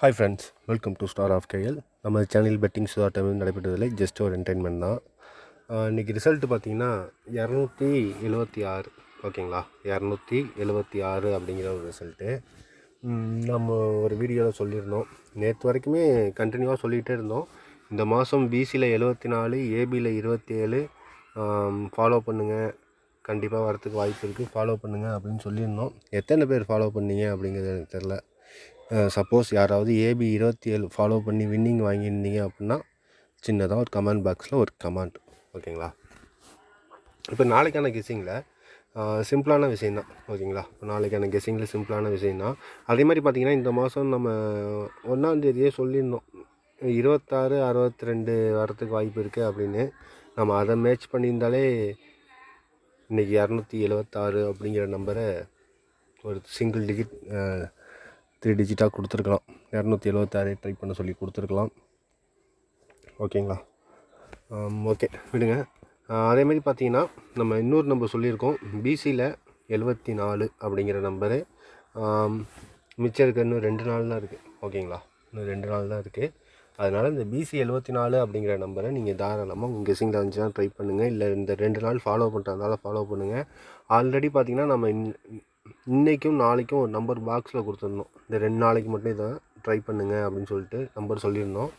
Hi friends, welcome to star of KL. நம்ம channel betting சுதாட்டம் நடைபெற்றதில்லை, ஜஸ்ட் ஒரு என்டர்டைன்மெண்ட் தான். இன்றைக்கி ரிசல்ட்டு பார்த்திங்கன்னா 276. ஓகேங்களா, 276 அப்படிங்கிற ஒரு ரிசல்ட்டு. நம்ம ஒரு வீடியோவில் சொல்லியிருந்தோம், நேற்று வரைக்குமே கண்டினியூவாக சொல்லிகிட்டே இருந்தோம். இந்த மாதம் பிசியில் 74, ஏபியில் 27 ஃபாலோ பண்ணுங்கள், கண்டிப்பாக வரத்துக்கு வாய்ப்பு இருக்குது, ஃபாலோ பண்ணுங்கள் அப்படின்னு சொல்லியிருந்தோம். எத்தனை பேர் ஃபாலோ பண்ணீங்க அப்படிங்கிறது எனக்கு தெரில. சப்போஸ் யாராவது ஏபி 27 ஃபாலோ பண்ணி வின்னிங் வாங்கியிருந்தீங்க அப்படின்னா சின்னதாக ஒரு கமெண்ட் பாக்ஸில் ஒரு கமெண்ட். ஓகேங்களா, இப்போ நாளைக்கான கெஸ்ஸிங்கில் சிம்பிளான விஷயந்தான். ஓகேங்களா, இப்போ நாளைக்கான கெஸ்ஸிங்கில் சிம்பிளான விஷயந்தான். அதே மாதிரி பார்த்திங்கன்னா இந்த மாதம் நம்ம 1ஆந்தேதியே சொல்லியிருந்தோம் 26, 62 வரத்துக்கு வாய்ப்பு இருக்குது அப்படின்னு. நம்ம அதை மேட்ச் பண்ணியிருந்தாலே இன்றைக்கி 276 அப்படிங்கிற நம்பரை ஒரு சிங்கிள் டிஜிட் 3 டிஜிட்டாக கொடுத்துருக்கலாம். 276 ட்ரை பண்ண சொல்லி கொடுத்துருக்கலாம். ஓகேங்களா, ஓகே விடுங்க. அதேமாதிரி பார்த்தீங்கன்னா நம்ம இன்னொரு நம்பர் சொல்லியிருக்கோம், பிசியில் 74 அப்படிங்கிற நம்பரு. மிச்சம் இருக்க இன்னும் 2 நாள் தான் இருக்குது. ஓகேங்களா, இன்னும் 2 நாள் தான் இருக்குது. அதனால் இந்த பிசி 74 அப்படிங்கிற நம்பரை நீங்கள் தாராளமாக உங்கள் கெஸ்ஸிங்கில் வந்துச்சுன்னா ட்ரை பண்ணுங்கள். இல்லை இந்த 2 நாள் ஃபாலோ பண்ணுறதுனால ஃபாலோ பண்ணுங்கள். ஆல்ரெடி பார்த்திங்கன்னா நம்ம இன்றைக்கும் நாளைக்கும் ஒரு நம்பர் பாக்ஸில் கொடுத்துருந்தோம். இந்த 2 நாளைக்கு மட்டும் இதை ட்ரை பண்ணுங்கள் அப்படின்னு சொல்லிட்டு நம்பர் சொல்லியிருந்தோம்.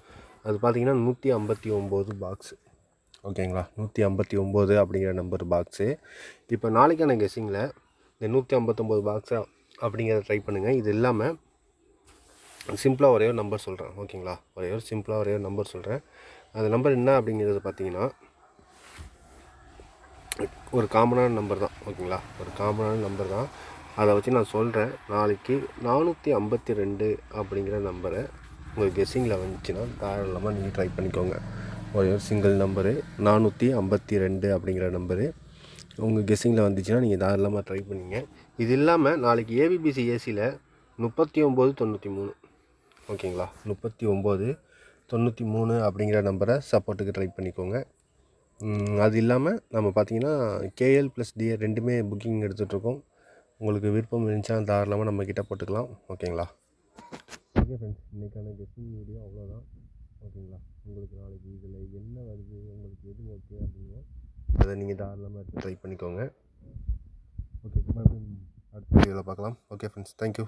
அது பார்த்திங்கன்னா 159 பாக்ஸு. ஓகேங்களா, 159 அப்படிங்கிற நம்பர் பாக்ஸு. இப்போ நாளைக்கான கெஸ்ஸிங்கில் இந்த 159 பாக்ஸை அப்படிங்கிறத ட்ரை பண்ணுங்கள். இது இல்லாமல் சிம்பிளாக ஒரே ஒரு நம்பர் சொல்கிறேன். ஓகேங்களா, ஒரே ஒரு நம்பர் சொல்கிறேன். அந்த நம்பர் என்ன அப்படிங்கிறது பார்த்திங்கன்னா ஒரு காமனான நம்பர் தான். ஓகேங்களா, ஒரு காமனான நம்பர் தான். அதை வச்சு நான் சொல்கிறேன். நாளைக்கு 452 அப்படிங்கிற நம்பரை உங்கள் கெஸ்ஸிங்கில் வந்துச்சுன்னா தாராளமாக நீங்கள் ட்ரை பண்ணிக்கோங்க. ஒரு சிங்கிள் நம்பரு 452 அப்படிங்கிற நம்பரு உங்கள் கெஸ்ஸிங்கில் வந்துச்சுன்னா நீங்கள் தாராளமாக ட்ரை பண்ணிங்க. இது இல்லாமல் நாளைக்கு ஏபிபிசி ஏசியில் 3993. ஓகேங்களா, 3993 அப்படிங்கிற நம்பரை சப்போர்ட்டுக்கு ட்ரை பண்ணிக்கோங்க. அது இல்லாமல் நம்ம பார்த்திங்கன்னா கேஎல் ப்ளஸ் டிஏ ரெண்டுமே புக்கிங் எடுத்துகிட்ருக்கோம். உங்களுக்கு விருப்பம் இருந்துச்சுன்னா தாராளமாக நம்மக்கிட்ட போட்டுக்கலாம். ஓகேங்களா, ஓகே ஃப்ரெண்ட்ஸ், இன்றைக்கான கெஸ்ஸிங் வீடியோ அவ்வளோதான். ஓகேங்களா, உங்களுக்கு நாளைக்கு இதில் என்ன வருது, உங்களுக்கு எது ஓகே அப்படின்னா அதை நீங்கள் தாராளமாக ட்ரை பண்ணிக்கோங்க. ஓகே, மறுபடியும் அடுத்த வீடியோவில் பார்க்கலாம். Okay friends, thank you.